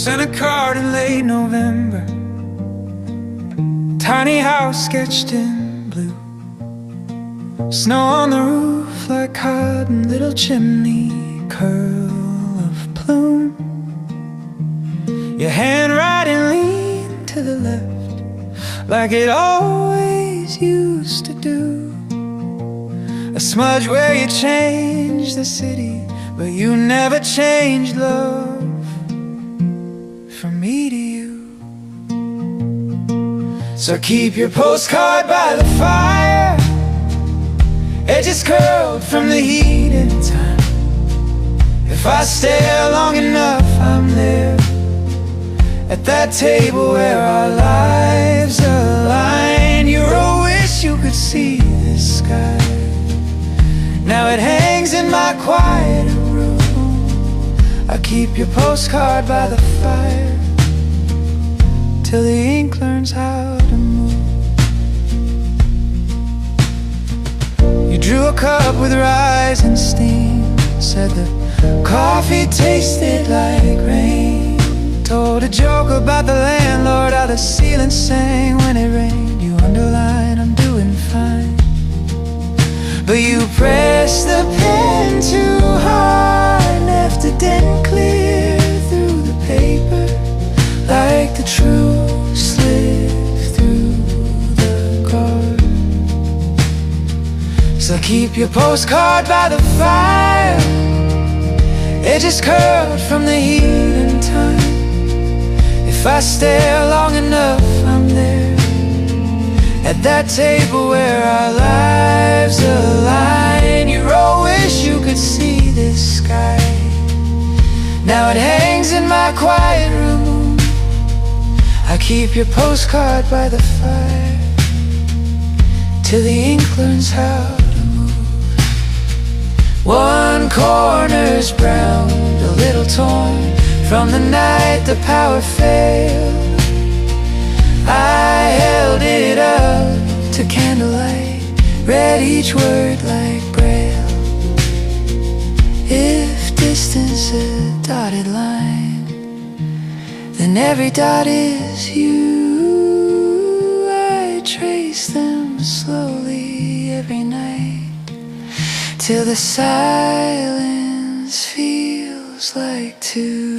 Sent a card in late November, tiny house sketched in blue, snow on the roof like cotton, little chimney curl of plume. Your handwriting leaned to the left like it always used to do. A smudge where you changed the city, but you never changed love from me to you. So keep your postcard by the fire, edges curled from the heat and time. If I stay long enough, I'm there at that table where our lives align. You wish you could see this sky. Now it hangs in my quiet room. I keep your postcard by the fire till the ink learns how to move. You drew a cup with rising steam, said the coffee tasted like rain. Told a joke about the landlord, how the ceiling sang when it rained. You underlined, I'm doing fine, but you pressed the pen too hard, left a dent clear through the paper, like the truth slipped through the card. So keep your postcard by the fire, edges curled from the heat and time. If I stay long enough, I'm there at that table where our lives align. You wish you could see this sky. Now it hangs in my quiet room. I keep your postcard by the fire till the ink learns how to move. One corner's brown, a little torn from the night the power failed. I held it up to candlelight, read each word like braille. If distance a dotted line, then every dot is you. I trace them slowly every night till the silence feels like two.